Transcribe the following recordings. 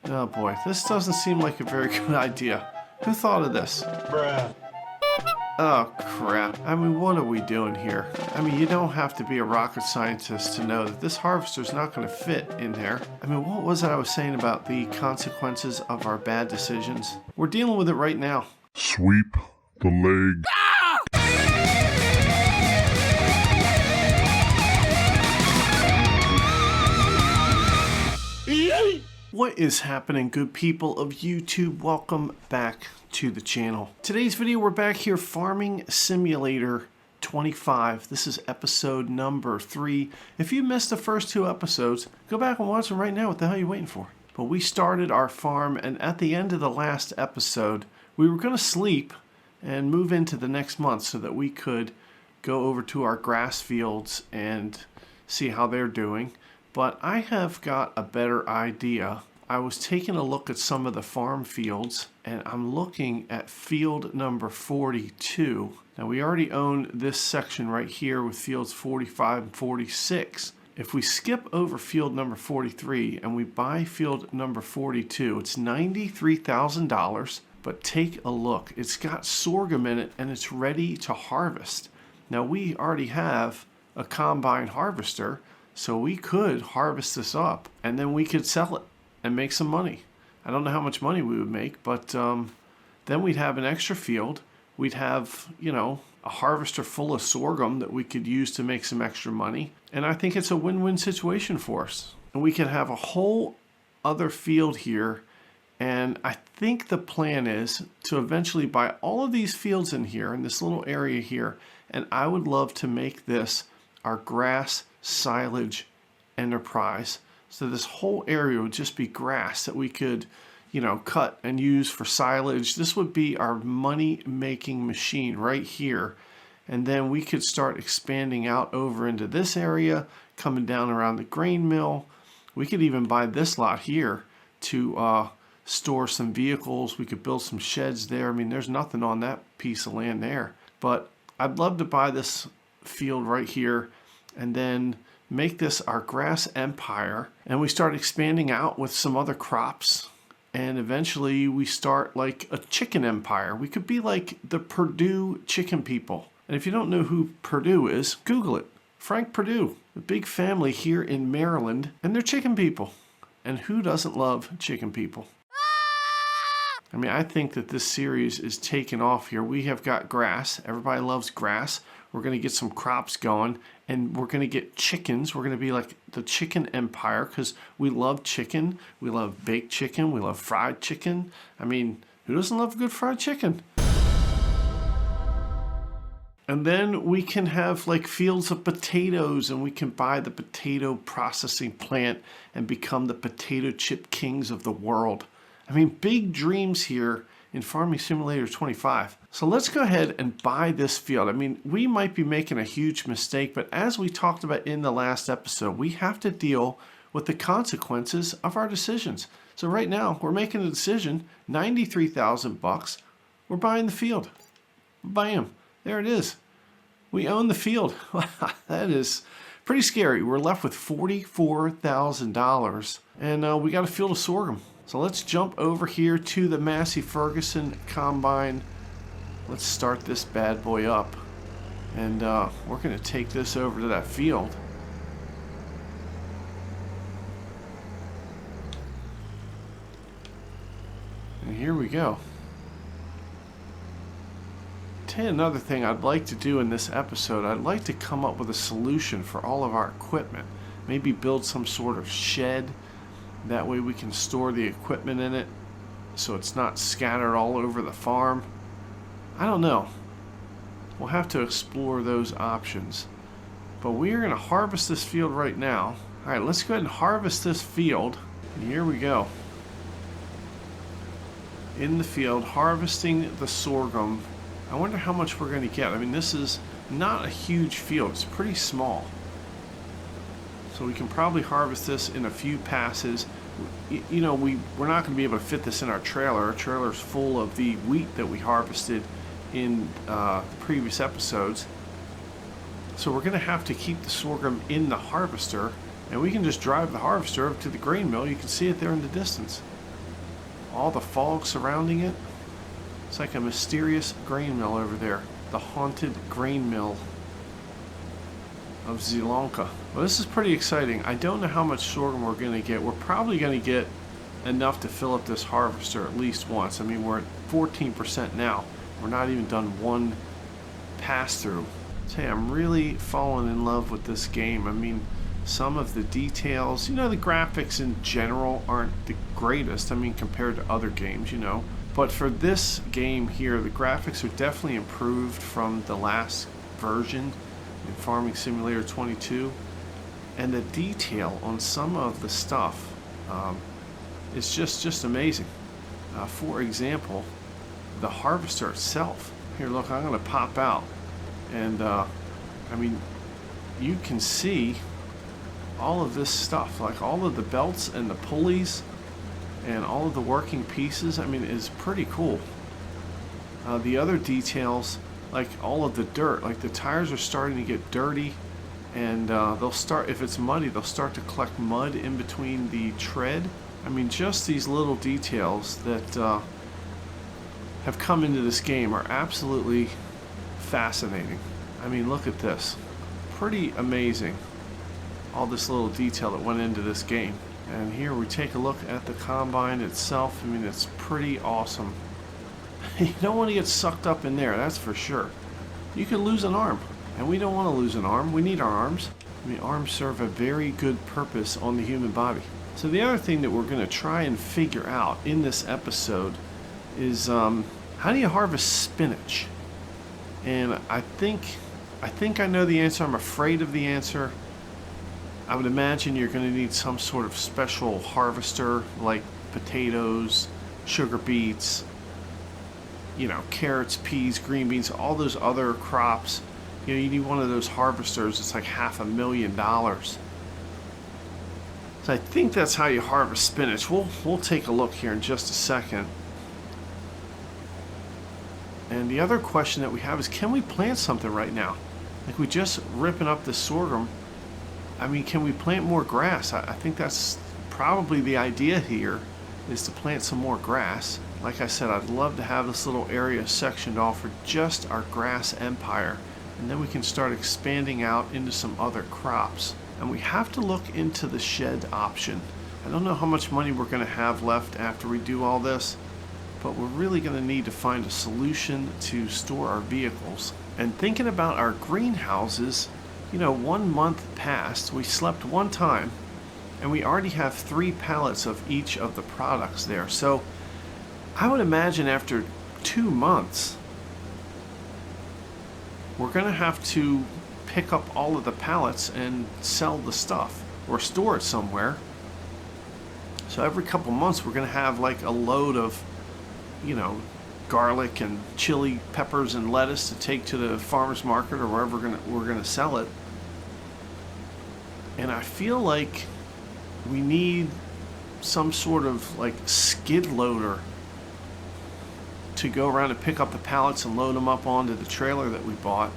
Oh boy, this doesn't seem like a very good idea. Who thought of this? Bruh. Oh crap. I mean, what are we doing here? I mean, you don't have to be a rocket scientist to know that this harvester's not going to fit in there. I mean, what was it I was saying about the consequences of our bad decisions? We're dealing with it right now. Sweep the leg. What is happening, good people of YouTube? Welcome back to the channel. Today's video, we're back here, Farming Simulator 25. This is episode number 3. If you missed the first 2 episodes, go back and watch them right now. What the hell are you waiting for? But we started our farm, and at the end of the last episode, we were going to sleep and move into the next month so that we could go over to our grass fields and see how they're doing. But I have got a better idea. I was taking a look at some of the farm fields, and I'm looking at field number 42. Now, we already own this section right here with fields 45 and 46. If we skip over field number 43 and we buy field number 42, it's $93,000. But take a look. It's got sorghum in it, and it's ready to harvest. Now, we already have a combine harvester, so we could harvest this up and then we could sell it and make some money. I don't know how much money we would make, but then we'd have an extra field. We'd have, a harvester full of sorghum that we could use to make some extra money. And I think it's a win-win situation for us. And we could have a whole other field here. And I think the plan is to eventually buy all of these fields in here, in this little area here. And I would love to make this our grass silage enterprise. So this whole area would just be grass that we could, cut and use for silage. This would be our money-making machine right here. And then we could start expanding out over into this area, coming down around the grain mill. We could even buy this lot here to store some vehicles. We could build some sheds there. I mean, there's nothing on that piece of land there. But I'd love to buy this field right here and then make this our grass empire, and we start expanding out with some other crops, and eventually we start like a chicken empire. We could be like the Purdue chicken people. And if you don't know who Purdue is, Google it. Frank Purdue, a big family here in Maryland, and they're chicken people. And who doesn't love chicken people? I mean, I think that this series is taking off here. We have got grass. Everybody loves grass. We're going to get some crops going, and we're going to get chickens. We're going to be like the chicken empire because we love chicken. We love baked chicken. We love fried chicken. I mean, who doesn't love good fried chicken? And then we can have like fields of potatoes, and we can buy the potato processing plant and become the potato chip kings of the world. I mean, big dreams here in Farming Simulator 25. So let's go ahead and buy this field. I mean, we might be making a huge mistake, but as we talked about in the last episode, we have to deal with the consequences of our decisions. So right now, we're making a decision, $93,000. We're buying the field. Bam, there it is. We own the field. That is pretty scary. We're left with $44,000, and we got a field of sorghum. So let's jump over here to the Massey Ferguson Combine. Let's start this bad boy up. And we're going to take this over to that field. And here we go. Tell you another thing I'd like to do in this episode. I'd like to come up with a solution for all of our equipment. Maybe build some sort of shed. That way we can store the equipment in it so it's not scattered all over the farm. I don't know. We'll have to explore those options. But we are going to harvest this field right now. Alright, let's go ahead and harvest this field. And here we go. In the field, harvesting the sorghum. I wonder how much we're going to get. I mean, this is not a huge field. It's pretty small. So we can probably harvest this in a few passes. We're not going to be able to fit this in our trailer. Our trailer is full of the wheat that we harvested in the previous episodes. So we're going to have to keep the sorghum in the harvester, and we can just drive the harvester up to the grain mill. You can see it there in the distance. all the fog surrounding it. It's like a mysterious grain mill over there. The haunted grain mill of Sri Lanka. Well, this is pretty exciting. I don't know how much sorghum we're going to get. We're probably going to get enough to fill up this harvester at least once. I mean, we're at 14% now. We're not even done one pass through. So, hey, I'm really falling in love with this game. I mean, some of the details, you know, the graphics in general aren't the greatest. I mean, compared to other games, you know. But for this game here, the graphics are definitely improved from the last version in Farming Simulator 22. And the detail on some of the stuff is just amazing. For example, the harvester itself. Here, look, I'm going to pop out. And, I mean, you can see all of this stuff, like all of the belts and the pulleys and all of the working pieces. I mean, it's pretty cool. The other details, like all of the dirt, like the tires are starting to get dirty, and they'll start, if it's muddy, they'll start to collect mud in between the tread. I mean, just these little details that have come into this game are absolutely fascinating. I mean, look at this. Pretty amazing. All this little detail that went into this game. And here we take a look at the combine itself. I mean, it's pretty awesome. You don't want to get sucked up in there, that's for sure. You could lose an arm, and we don't want to lose an arm. We need our arms. I mean, arms serve a very good purpose on the human body. So the other thing that we're going to try and figure out in this episode is how do you harvest spinach? And I think I know the answer. I'm afraid of the answer. I would imagine you're going to need some sort of special harvester, like potatoes, sugar beets, you know, carrots, peas, green beans, all those other crops. You know, you need one of those harvesters. It's like $500,000. So I think that's how you harvest spinach. We'll take a look here in just a second. And the other question that we have is, can we plant something right now? Like, we just ripping up the sorghum. I mean, can we plant more grass? I think that's probably the idea here, is to plant some more grass. Like I said, I'd love to have this little area sectioned off for just our grass empire, and then we can start expanding out into some other crops. And we have to look into the shed option. I don't know how much money we're going to have left after we do all this, but we're really going to need to find a solution to store our vehicles. And thinking about our greenhouses, you know, 1 month passed, we slept one time, and we already have 3 pallets of each of the products there. So I would imagine after 2 months, we're going to have to pick up all of the pallets and sell the stuff or store it somewhere. So every couple months, we're going to have like a load of, you know, garlic and chili peppers and lettuce to take to the farmer's market or wherever we're gonna sell it. And I feel like we need some sort of like skid loader to go around and pick up the pallets and load them up onto the trailer that we bought.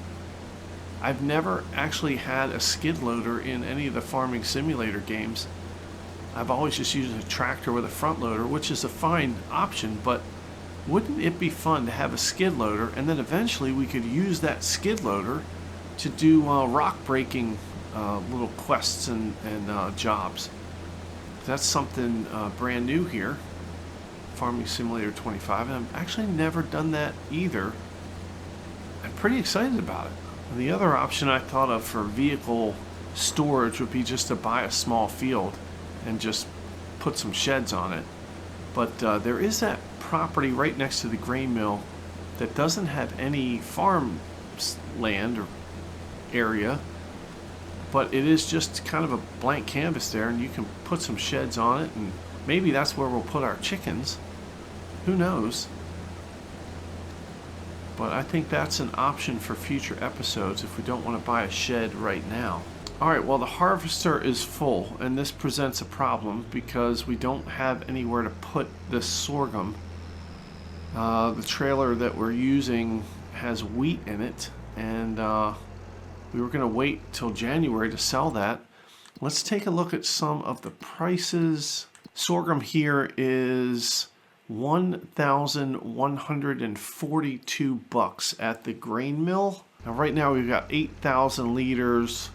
I've never actually had a skid loader in any of the Farming Simulator games. I've always just used a tractor with a front loader, which is a fine option, but wouldn't it be fun to have a skid loader, and then eventually we could use that skid loader to do rock breaking little quests and jobs. That's something brand new here, Farming Simulator 25, and I've actually never done that either. I'm pretty excited about it. The other option I thought of for vehicle storage would be just to buy a small field and just put some sheds on it. But there is that property right next to the grain mill that doesn't have any farm land or area, but it is just kind of a blank canvas there, and you can put some sheds on it, and maybe that's where we'll put our chickens. Who knows? But I think that's an option for future episodes if we don't want to buy a shed right now. Alright, well, the harvester is full, and this presents a problem because we don't have anywhere to put this sorghum. The trailer that we're using has wheat in it, and we were going to wait till January to sell that. Let's take a look at some of the prices. Sorghum here is $1,142 at the grain mill. Now right now we've got 8,000 liters.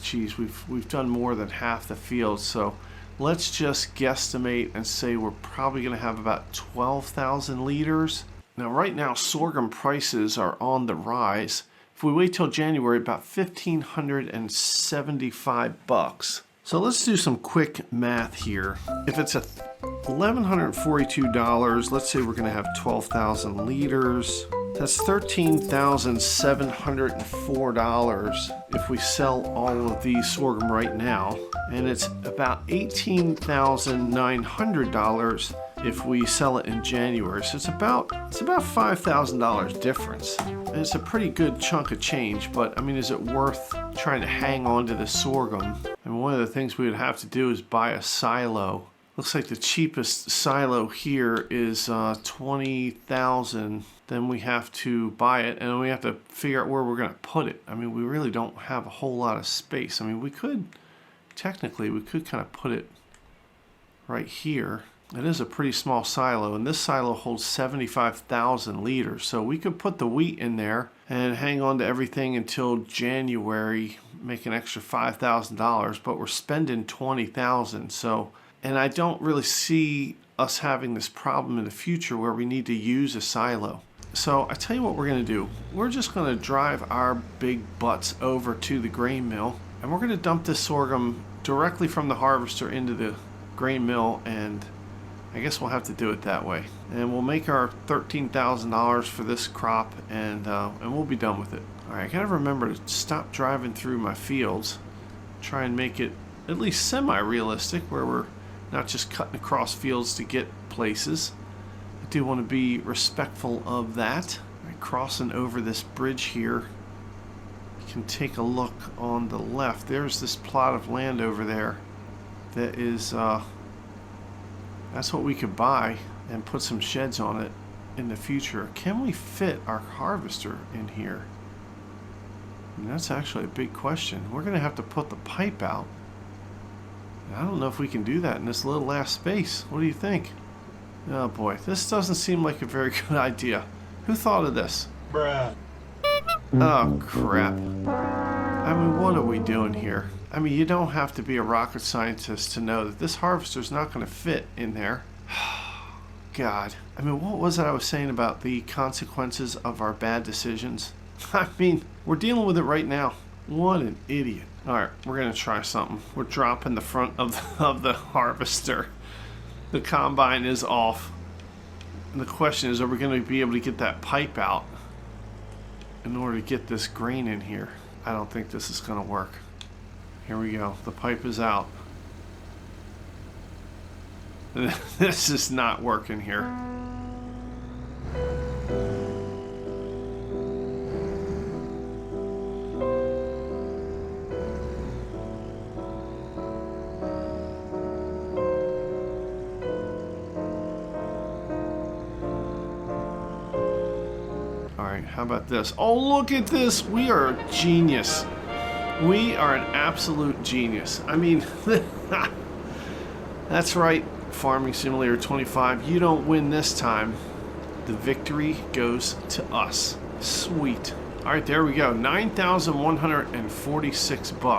Geez, we've done more than half the field, so let's just guesstimate and say we're probably going to have about 12,000 liters. Now right now sorghum prices are on the rise. If we wait till January, about $1,575. So let's do some quick math here. If it's $1,142, let's say we're going to have 12,000 liters. That's $13,704 if we sell all of the sorghum right now. And it's about $18,900 if we sell it in January. So it's about $5,000 difference. And it's a pretty good chunk of change, but I mean, is it worth trying to hang on to the sorghum? And one of the things we would have to do is buy a silo. Looks like the cheapest silo here is $20,000. Then we have to buy it, and then we have to figure out where we're going to put it. I mean, we really don't have a whole lot of space. I mean, technically, we could kind of put it right here. It is a pretty small silo, and this silo holds 75,000 liters. So we could put the wheat in there and hang on to everything until January, make an extra $5,000, but we're spending $20,000. So, and I don't really see us having this problem in the future where we need to use a silo. So I tell you what we're going to do. We're just going to drive our big butts over to the grain mill, and we're going to dump this sorghum directly from the harvester into the grain mill, and I guess we'll have to do it that way. And we'll make our $13,000 for this crop, and we'll be done with it. All right, I got to remember to stop driving through my fields, try and make it at least semi-realistic where we're not just cutting across fields to get places. I do want to be respectful of that. Right, crossing over this bridge here, you can take a look on the left. There's this plot of land over there that is, that's what we could buy and put some sheds on it in the future. Can we fit our harvester in here? And that's actually a big question. We're going to have to put the pipe out. I don't know if we can do that in this little last space. What do you think? Oh boy, this doesn't seem like a very good idea. Who thought of this? Bruh. Oh crap. I mean, what are we doing here? I mean, you don't have to be a rocket scientist to know that this harvester's not going to fit in there. God. I mean, what was it I was saying about the consequences of our bad decisions? I mean, we're dealing with it right now. What an idiot. Alright, we're going to try something. We're dropping the front of the harvester. The combine is off. And the question is, are we going to be able to get that pipe out in order to get this grain in here? I don't think this is going to work. Here we go. The pipe is out. This is not working here. How about this? Oh, look at this. We are a genius. We are an absolute genius. I mean, that's right, Farming Simulator 25. You don't win this time. The victory goes to us. Sweet. All right, there we go. $9,146. Let's go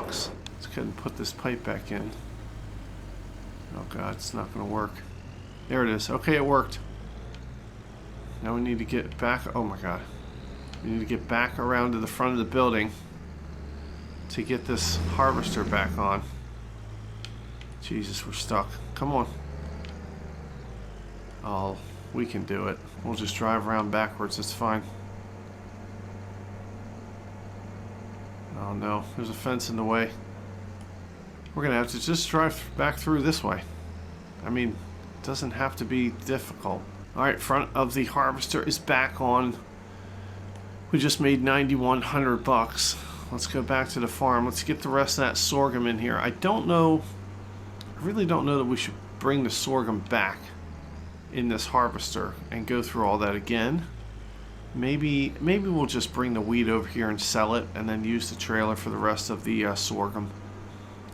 ahead and put this pipe back in. Oh, God, it's not going to work. There it is. Okay, it worked. Now we need to get back. Oh, my God. We need to get back around to the front of the building to get this harvester back on. Jesus, we're stuck. Come on. Oh, we can do it. We'll just drive around backwards. It's fine. Oh no, there's a fence in the way. We're gonna have to just drive back through this way. I mean, it doesn't have to be difficult. Alright, front of the harvester is back on. We just made $9,100. Let's go back to the farm. Let's get the rest of that sorghum in here. I really don't know that we should bring the sorghum back in this harvester and go through all that again. Maybe we'll just bring the wheat over here and sell it and then use the trailer for the rest of the sorghum.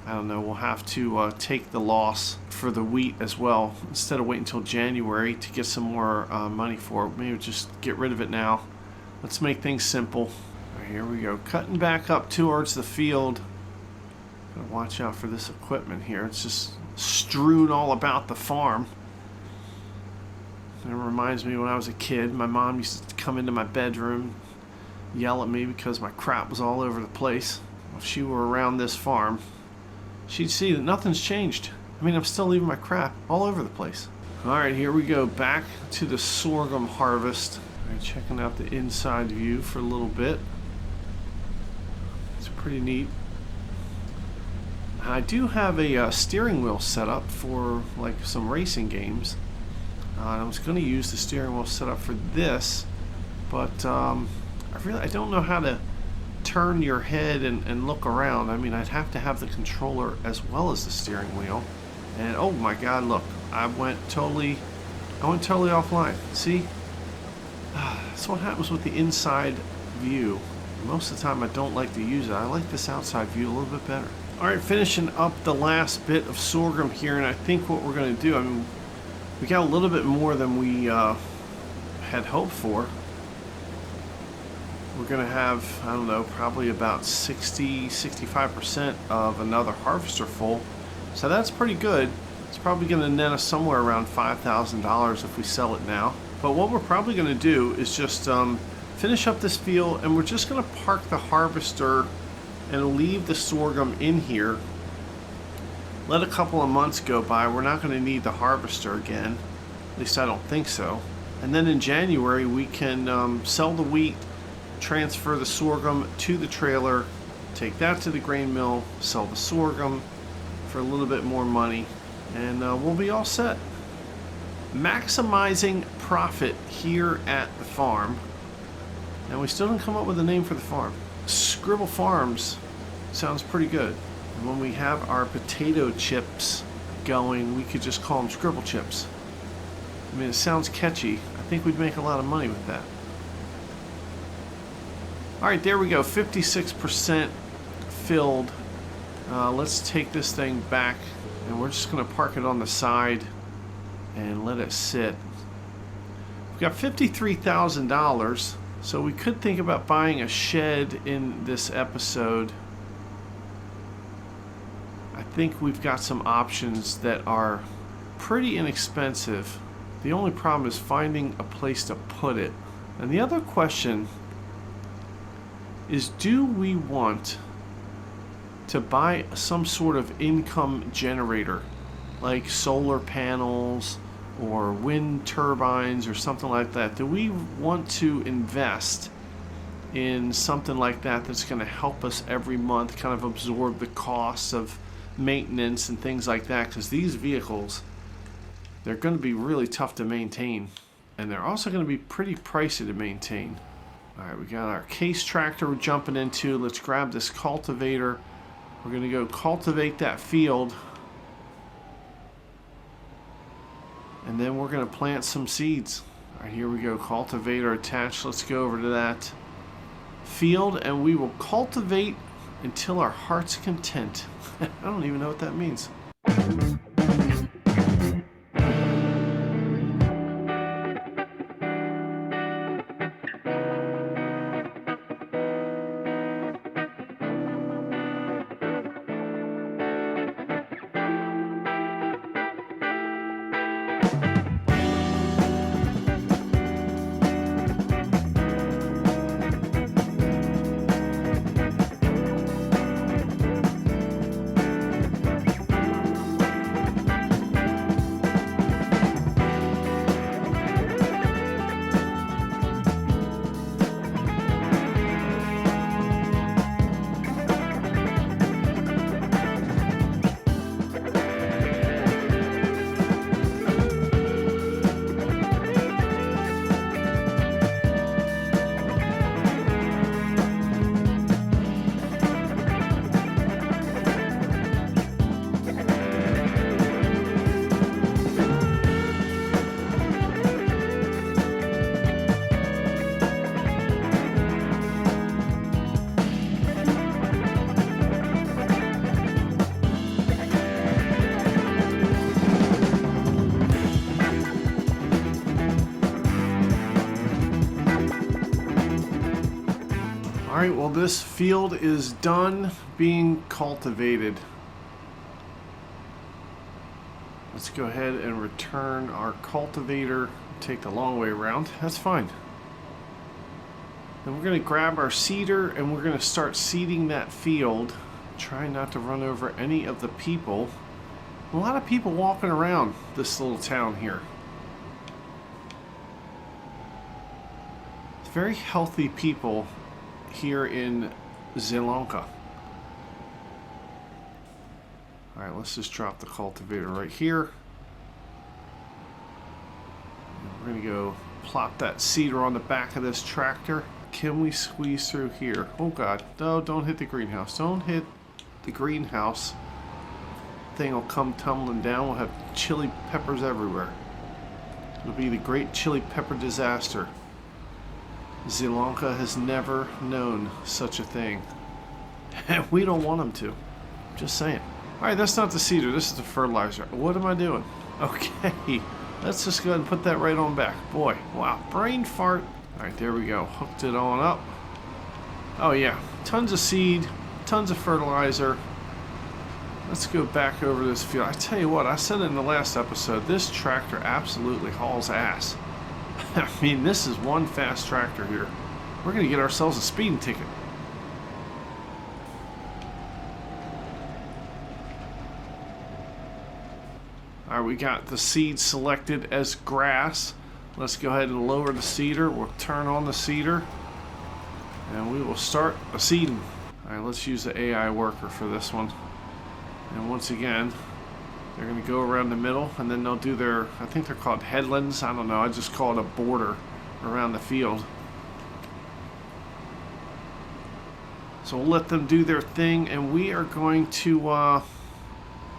I don't know, we'll have to take the loss for the wheat as well. Instead of waiting until January to get some more money for it, maybe just get rid of it now. Let's make things simple. All right, here we go. Cutting back up towards the field. Gotta watch out for this equipment here. It's just strewn all about the farm. It reminds me when I was a kid, my mom used to come into my bedroom, yell at me because my crap was all over the place. If she were around this farm, she'd see that nothing's changed. I mean, I'm still leaving my crap all over the place. All right, here we go. Back to the sorghum harvest. All right, checking out the inside view for a little bit. It's pretty neat. I do have a steering wheel set up for like some racing games. I was going to use the steering wheel set up for this, but I don't know how to turn your head and look around. I mean, I'd have to have the controller as well as the steering wheel. And oh my God, look, I went totally offline. See, that's what happens with the inside view. Most of the time I don't like to use it. I like this outside view a little bit better. All right, finishing up the last bit of sorghum here, and I think what we're going to do, I mean, we got a little bit more than we had hoped for. We're going to have, I don't know, probably about 60-65% of another harvester full. So that's pretty good. It's probably going to net us somewhere around $5,000 if we sell it now. But what we're probably going to do is just finish up this field, and we're just going to park the harvester and leave the sorghum in here. Let a couple of months go by. We're not going to need the harvester again. At least I don't think so. And then in January we can sell the wheat, transfer the sorghum to the trailer, take that to the grain mill, sell the sorghum for a little bit more money, and we'll be all set. Maximizing profit here at the farm. And we still didn't come up with a name for the farm. Scribble Farms sounds pretty good. And when we have our potato chips going, we could just call them Scribble Chips. I mean, it sounds catchy. I think we'd make a lot of money with that. All right, there we go. 56% filled. Let's take this thing back, and we're just going to park it on the side and let it sit. We've got $53,000, so we could think about buying a shed in this episode. I think we've got some options that are pretty inexpensive. The only problem is finding a place to put it. And the other question is, do we want to buy some sort of income generator, like solar panels or wind turbines or something like that? Do we want to invest in something like that that's going to help us every month kind of absorb the costs of maintenance and things like that? Because these vehicles, they're going to be really tough to maintain, and they're also going to be pretty pricey to maintain. All right, we got our case tractor we're jumping into. Let's grab this cultivator. We're going to go cultivate that field, and then we're going to plant some seeds. All right, here we go. Cultivator attached. Let's go over to that field, and we will cultivate until our heart's content. I don't even know what that means. All right, well, this field is done being cultivated. Let's go ahead and return our cultivator. Take the long way around. That's fine. Then we're going to grab our seeder and we're going to start seeding that field. Try not to run over any of the people. A lot of people walking around this little town here. It's very healthy people here in Sri Lanka. Alright, let's just drop the cultivator right here. We're going to go plop that seeder on the back of this tractor. Can we squeeze through here? Oh god, no, don't hit the greenhouse. Don't hit the greenhouse. Thing will come tumbling down. We'll have chili peppers everywhere. It'll be the great chili pepper disaster. Sri Lanka has never known such a thing. And we don't want them to. Just saying. Alright, that's not the seeder. This is the fertilizer. What am I doing? Okay. Let's just go ahead and put that right on back. Boy, wow. Brain fart. Alright, there we go. Hooked it on up. Oh yeah. Tons of seed. Tons of fertilizer. Let's go back over this field. I tell you what, I said it in the last episode. This tractor absolutely hauls ass. I mean, this is one fast tractor here. We're going to get ourselves a speeding ticket. Alright, we got the seed selected as grass. Let's go ahead and lower the seeder. We'll turn on the seeder. And we will start a seeding. Alright, let's use the AI worker for this one. And once again, they're going to go around the middle, and then they'll do their, I think they're called headlands. I don't know. I just call it a border around the field. So we'll let them do their thing, and we are going to, I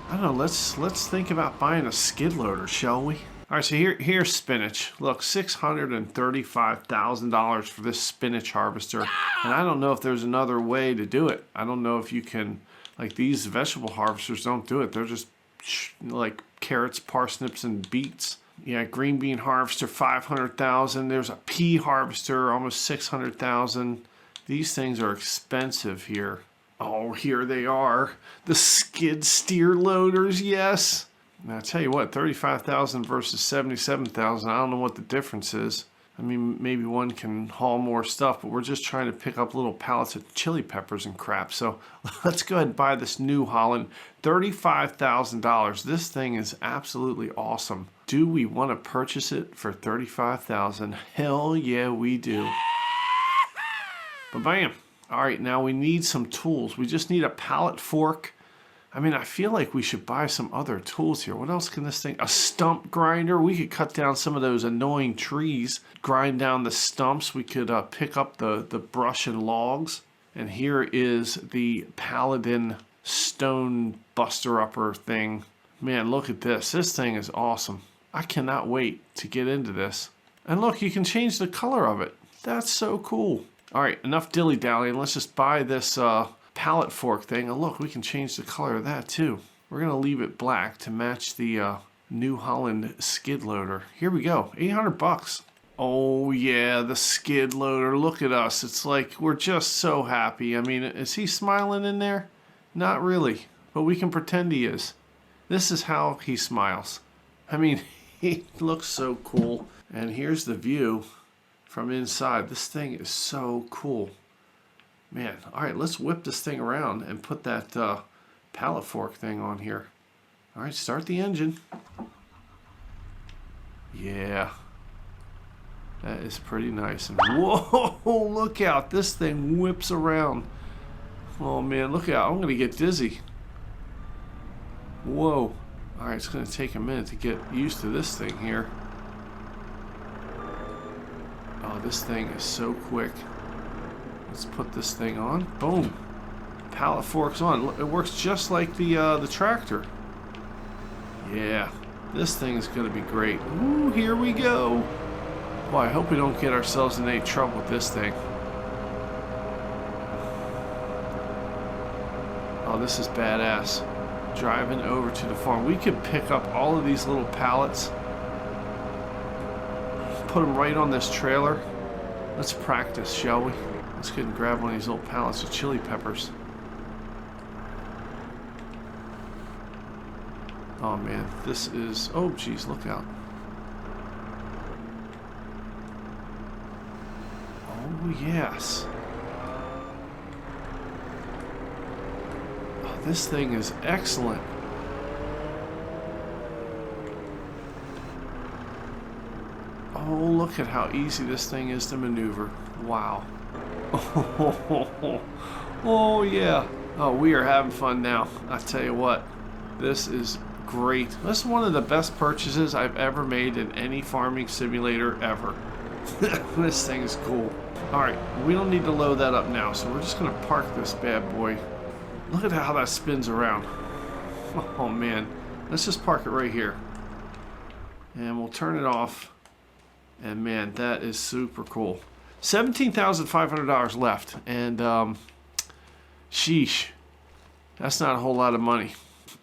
don't know, let's think about buying a skid loader, shall we? All right, so here's spinach. Look, $635,000 for this spinach harvester. And I don't know if there's another way to do it. I don't know if you can, like these vegetable harvesters don't do it. They're just like carrots, parsnips, and beets. Yeah, green bean harvester, $500,000. There's a pea harvester, almost $600,000. These things are expensive here. Oh, here they are. The skid steer loaders, yes. Now, I tell you what, $35,000 versus $77,000, I don't know what the difference is. I mean, maybe one can haul more stuff, but we're just trying to pick up little pallets of chili peppers and crap. So let's go ahead and buy this New Holland. $35,000. This thing is absolutely awesome. Do we want to purchase it for $35,000? Hell yeah, we do. But bam. All right, now we need some tools. We just need a pallet fork. I mean, I feel like we should buy some other tools here. What else can this thing? A stump grinder. We could cut down some of those annoying trees, grind down the stumps. We could pick up the brush and logs. And here is the Paladin stone buster upper thing. Man, look at this. This thing is awesome. I cannot wait to get into this. And look, you can change the color of it. That's so cool. All right, enough dilly-dallying. Let's just buy this pallet fork thing. And look, we can change the color of that too. We're going to leave it black to match the New Holland skid loader. Here we go. 800 bucks. Oh yeah, the skid loader. Look at us. It's like we're just so happy. I mean, is he smiling in there? Not really, but we can pretend he is. This is how he smiles. I mean, he looks so cool. And here's the view from inside. This thing is so cool. Man, all right, let's whip this thing around and put that pallet fork thing on here. All right, start the engine. Yeah, that is pretty nice. And whoa, look out, this thing whips around. Oh man, look out, I'm gonna get dizzy. Whoa, all right, it's gonna take a minute to get used to this thing here. Oh, this thing is so quick. Let's put this thing on. Boom. Pallet forks on. It works just like the tractor. Yeah, this thing is going to be great. Ooh, here we go. Boy, I hope we don't get ourselves in any trouble with this thing. Oh, this is badass. Driving over to the farm. We could pick up all of these little pallets. Put them right on this trailer. Let's practice, shall we? Let's go and grab one of these little pallets of chili peppers. Oh man, this is, oh geez, look out. Oh yes. Oh, this thing is excellent. Oh, look at how easy this thing is to maneuver. Wow. Oh yeah. Oh, we are having fun now. I tell you what, this is great. This is one of the best purchases I've ever made in any farming simulator ever. This thing is cool. Alright, we don't need to load that up now, so we're just going to park this bad boy. Look at how that spins around. Oh man. Let's just park it right here. And we'll turn it off. And man, that is super cool. $17,500 left. And sheesh. That's not a whole lot of money.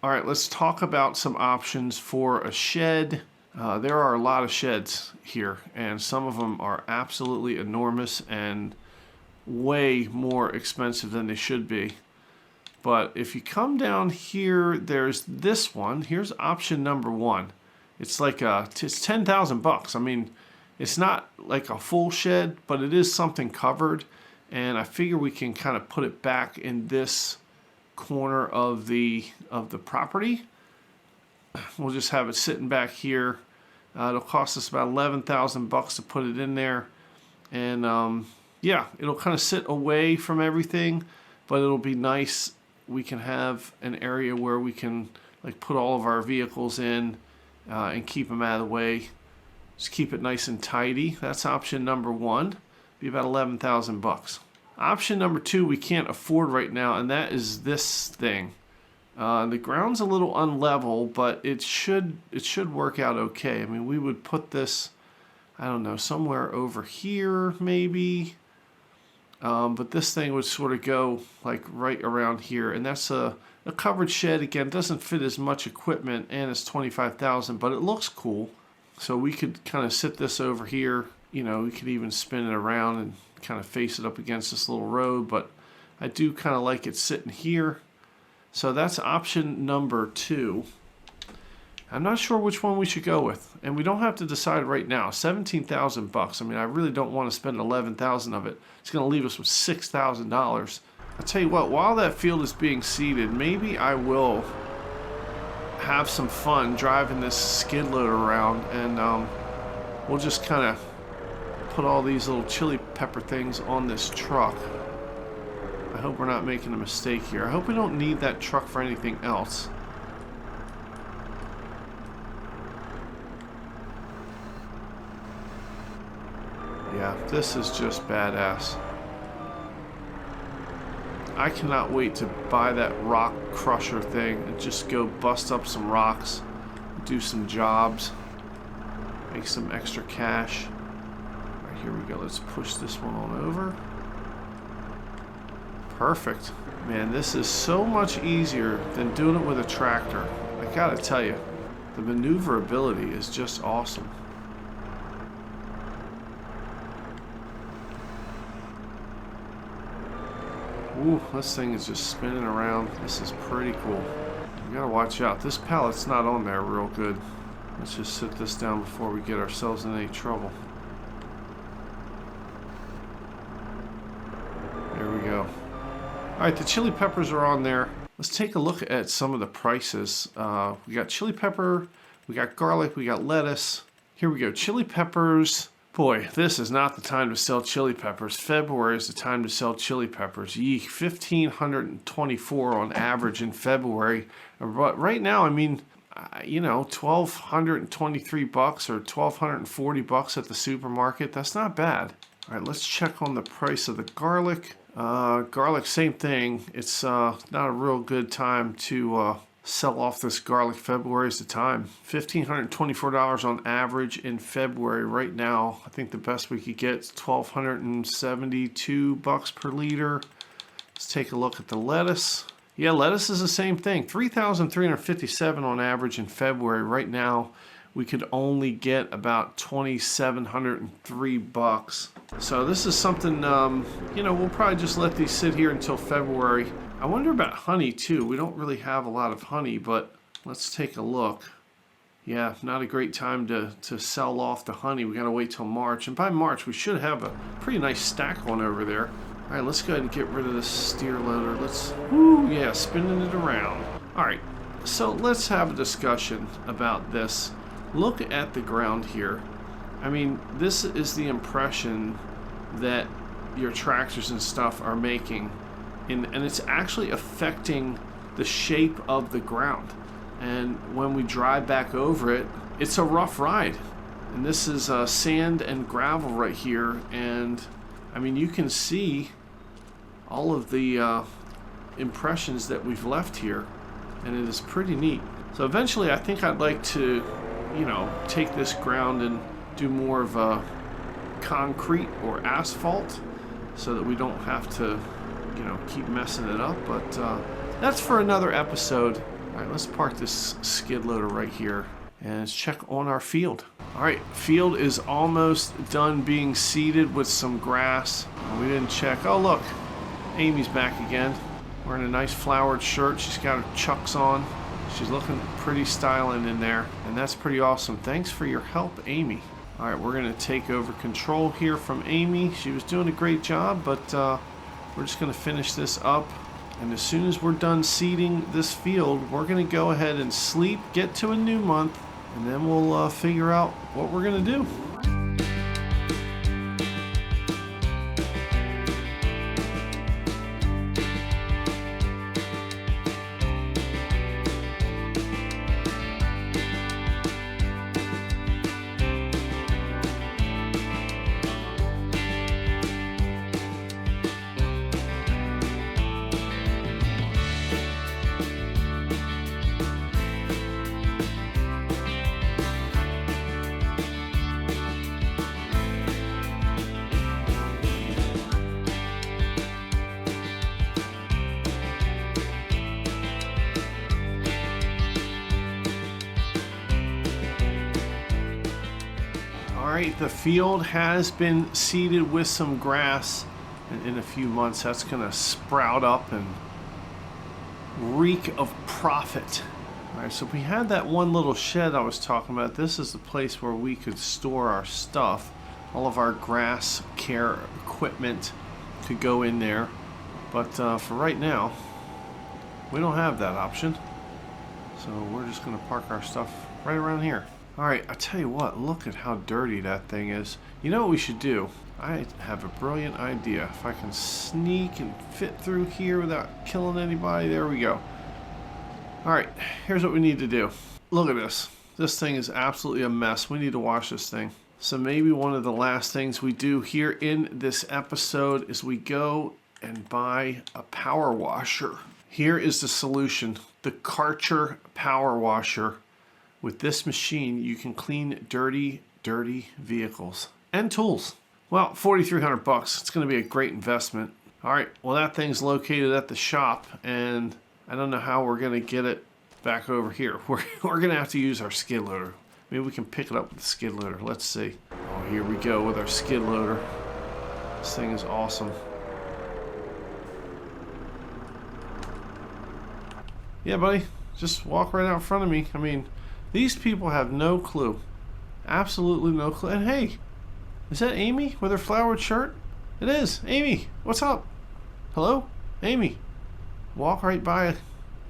Alright, let's talk about some options for a shed. There are a lot of sheds here, and some of them are absolutely enormous and way more expensive than they should be. But if you come down here, there's this one. Here's option number one. It's like it's 10,000 bucks. I mean, it's not like a full shed, but it is something covered, and I figure we can kind of put it back in this corner of the property. We'll just have it sitting back here. It'll cost us about 11,000 bucks to put it in there, and yeah, it'll kind of sit away from everything, but it'll be nice. We can have an area where we can like put all of our vehicles in and keep them out of the way. Just keep it nice and tidy. That's option number one. Be about 11,000 bucks. Option number two we can't afford right now, and that is this thing. The ground's a little unlevel, but it should work out okay. I mean, we would put this, I don't know, somewhere over here maybe. But this thing would sort of go like right around here, and that's a covered shed. Again, doesn't fit as much equipment, and it's 25,000, but it looks cool. So we could kind of sit this over here. You know, we could even spin it around and kind of face it up against this little road, but I do kind of like it sitting here. So that's option number two. I'm not sure which one we should go with, and we don't have to decide right now. 17,000 bucks. I mean, I really don't want to spend 11,000 of it. It's going to leave us with $6,000. I'll tell you what, while that field is being seeded, maybe I will have some fun driving this skid loader around, and we'll just kind of put all these little chili pepper things on this truck. I hope we're not making a mistake here. I hope we don't need that truck for anything else. Yeah, this is just badass. I cannot wait to buy that rock crusher thing and just go bust up some rocks, do some jobs, make some extra cash. All right, here we go. Let's push this one on over. Perfect. Man, this is so much easier than doing it with a tractor. I gotta tell you, the maneuverability is just awesome. Ooh, this thing is just spinning around. This is pretty cool. We gotta watch out. This pallet's not on there real good. Let's just sit this down before we get ourselves in any trouble. There we go. Alright, the chili peppers are on there. Let's take a look at some of the prices. We got chili pepper, we got garlic, we got lettuce. Here we go, chili peppers. Boy, this is not the time to sell chili peppers. February is the time to sell chili peppers. Yeek, 1,524 on average in February. But right now, I mean, you know, 1,223 bucks or 1,240 bucks at the supermarket. That's not bad. All right, let's check on the price of the garlic. Garlic, same thing. It's not a real good time to sell off this garlic. February is the time. $1,524 on average in February. Right now, I think the best we could get is 1,272 bucks per liter. Let's take a look at the lettuce. Yeah, lettuce is the same thing. 3,357 on average in February. Right now, we could only get about $2,703. So this is something, we'll probably just let these sit here until February. I wonder about honey too. We don't really have a lot of honey, but let's take a look. Yeah, not a great time to sell off the honey. We gotta wait till March. And by March, we should have a pretty nice stack on over there. All right, let's go ahead and get rid of this steer loader. Spinning it around. All right, so let's have a discussion about this. Look at the ground here. I mean, this is the impression that your tractors and stuff are making. And it's actually affecting the shape of the ground. And when we drive back over it, it's a rough ride. And this is sand and gravel right here. And I mean, you can see all of the impressions that we've left here. And it is pretty neat. So eventually I think I'd like to, take this ground and do more of a concrete or asphalt so that we don't have to, keep messing it up. But that's for another episode. All right, let's park this skid loader right here and let's check on our field. All right, field is almost done being seeded with some grass. We didn't check. Oh, look, Amy's back again. Wearing a nice flowered shirt. She's got her chucks on. She's looking pretty styling in there, and that's pretty awesome. Thanks for your help, Amy. All right, we're gonna take over control here from Amy. She was doing a great job, but we're just gonna finish this up. And as soon as we're done seeding this field, we're going to go ahead and sleep, get to a new month, and then we'll figure out what we're going to do. Alright, the field has been seeded with some grass, and in a few months that's going to sprout up and reek of profit. Alright, so we had that one little shed I was talking about. This is the place where we could store our stuff. All of our grass care equipment could go in there, but for right now we don't have that option, so we're just going to park our stuff right around here. Alright, I tell you what, look at how dirty that thing is. You know what we should do? I have a brilliant idea. If I can sneak and fit through here without killing anybody, there we go. Alright, here's what we need to do. Look at this. This thing is absolutely a mess. We need to wash this thing. So maybe one of the last things we do here in this episode is we go and buy a power washer. Here is the solution. The Karcher power washer. With this machine, you can clean dirty vehicles and tools. Well, $4,300. It's going to be a great investment. All right, well, that thing's located at the shop, and I don't know how we're going to get it back over here. We're going to have to use our skid loader. Maybe we can pick it up with the skid loader. Let's see. Oh, here we go with our skid loader. This thing is awesome. Yeah, buddy, just walk right out in front of me. I mean, these people have no clue. Absolutely no clue. And hey, is that Amy with her flowered shirt? It is. Amy, what's up? Hello? Amy. Walk right by.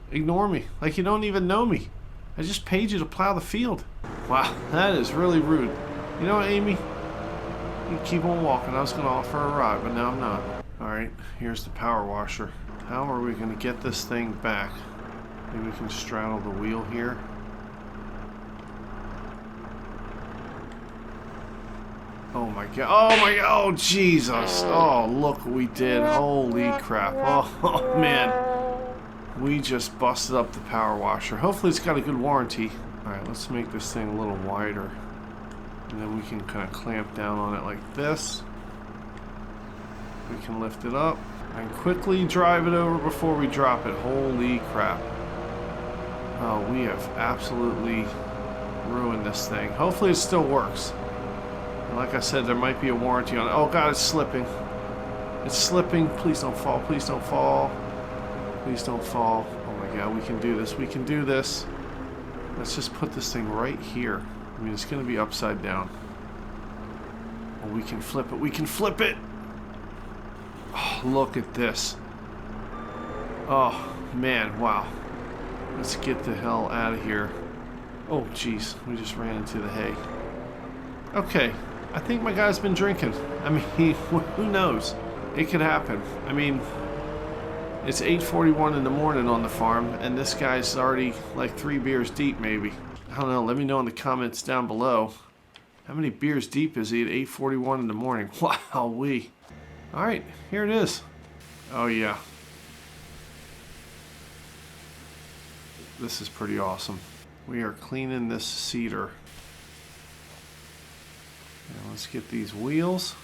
Ignore me. Like you don't even know me. I just paid you to plow the field. Wow, that is really rude. You know what, Amy? You keep on walking. I was going to offer a ride, but now I'm not. Alright, here's the power washer. How are we going to get this thing back? Maybe we can straddle the wheel here. Oh my god. Oh my god. Oh Jesus. Oh, look what we did. Holy crap. Oh man. We just busted up the power washer. Hopefully it's got a good warranty. Alright, let's make this thing a little wider. And then we can kind of clamp down on it like this. We can lift it up and quickly drive it over before we drop it. Holy crap. Oh, we have absolutely ruin this thing. Hopefully it still works. And like I said, there might be a warranty on it. Oh God, it's slipping. It's slipping. Please don't fall. Please don't fall. Please don't fall. Oh my God, we can do this. We can do this. Let's just put this thing right here. I mean, it's going to be upside down. Oh, we can flip it. We can flip it. Oh, look at this. Oh, man. Wow. Let's get the hell out of here. Oh, jeez. We just ran into the hay. Okay. I think my guy's been drinking. I mean, who knows? It could happen. I mean, it's 8:41 in the morning on the farm, and this guy's already like 3 beers deep, maybe. I don't know. Let me know in the comments down below. How many beers deep is he at 8:41 in the morning? Wow-wee. All right, here it is. Oh, yeah. This is pretty awesome. We are cleaning this cedar. Now let's get these wheels.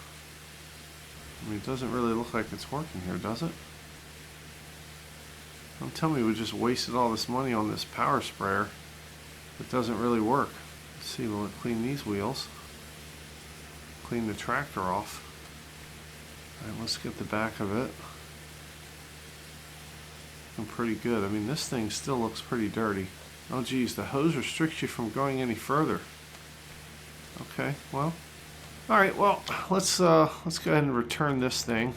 I mean, it doesn't really look like it's working here, does it? Don't tell me we just wasted all this money on this power sprayer. It doesn't really work. Let's see, will it clean these wheels? Clean the tractor off. Alright, let's get the back of it. Looking pretty good. I mean, this thing still looks pretty dirty. Oh geez, the hose restricts you from going any further. Okay, well. Alright, well, let's go ahead and return this thing.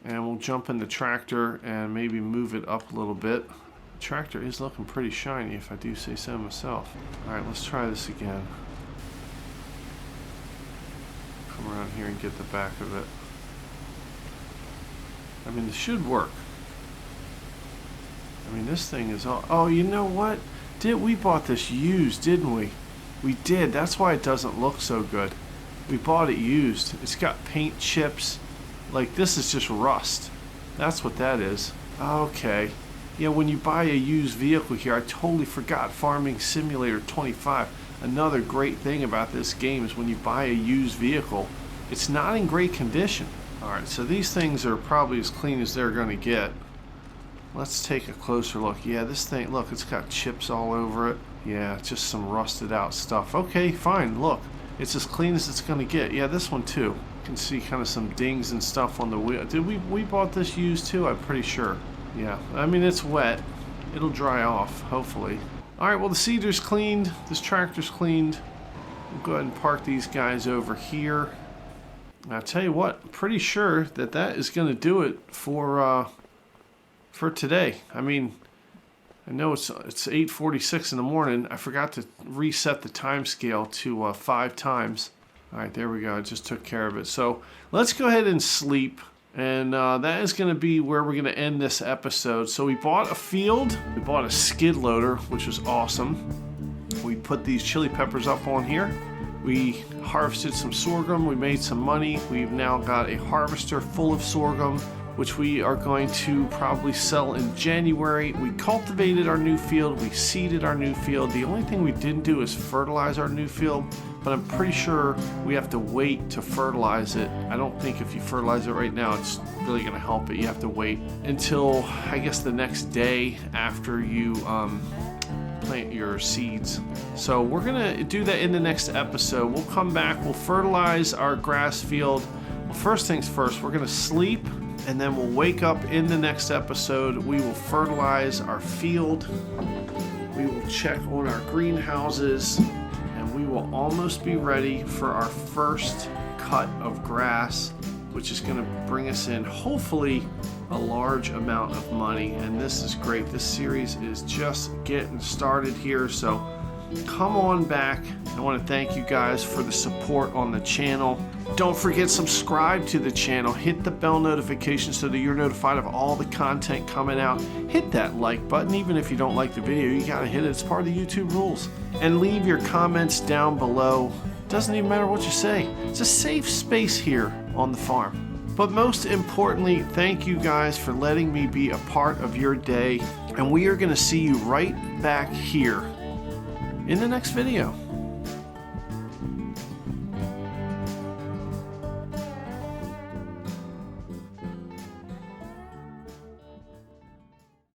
And we'll jump in the tractor and maybe move it up a little bit. The tractor is looking pretty shiny, if I do say so myself. Alright, let's try this again. Come around here and get the back of it. I mean, this should work. I mean, this thing is all... Oh, you know what? We bought this used, didn't we? We did. That's why it doesn't look so good. We bought it used. It's got paint chips. Like, this is just rust. That's what that is. Okay. Yeah, when you buy a used vehicle here, I totally forgot Farming Simulator 25. Another great thing about this game is when you buy a used vehicle, it's not in great condition. Alright, so these things are probably as clean as they're going to get. Let's take a closer look. Yeah, this thing, look, it's got chips all over it. Yeah, just some rusted out stuff. Okay, fine, look. It's as clean as it's going to get. Yeah, this one too. You can see kind of some dings and stuff on the wheel. Did we bought this used too? I'm pretty sure. Yeah, I mean, it's wet. It'll dry off, hopefully. Alright, well, the seeder's cleaned. This tractor's cleaned. We'll go ahead and park these guys over here. I'll tell you what, I'm pretty sure that is going to do it for today. I mean, I know it's 8:46 in the morning. I forgot to reset the time scale to 5 times. All right, there we go. I just took care of it. So let's go ahead and sleep. And that is going to be where we're going to end this episode. So we bought a field. We bought a skid loader, which was awesome. We put these chili peppers up on here. We harvested some sorghum. We made some money. We've now got a harvester full of sorghum, which we are going to probably sell in January. We cultivated our new field. We seeded our new field. The only thing we didn't do is fertilize our new field, but I'm pretty sure we have to wait to fertilize it. I don't think if you fertilize it right now, it's really going to help it. You have to wait until, I guess, the next day after you plant your seeds. So we're going to do that in the next episode. We'll come back. We'll fertilize our grass field. Well, first things first, we're going to sleep. And then we'll wake up in the next episode. We will fertilize our field. We will check on our greenhouses. And we will almost be ready for our first cut of grass, which is going to bring us in, hopefully, a large amount of money. And this is great. This series is just getting started here. So come on back. I want to thank you guys for the support on the channel. Don't forget, subscribe to the channel. Hit the bell notification so that you're notified of all the content coming out. Hit that like button. Even if you don't like the video, you gotta hit it. It's part of the YouTube rules. And leave your comments down below. Doesn't even matter what you say. It's a safe space here on the farm. But most importantly, thank you guys for letting me be a part of your day. And we are gonna see you right back here in the next video.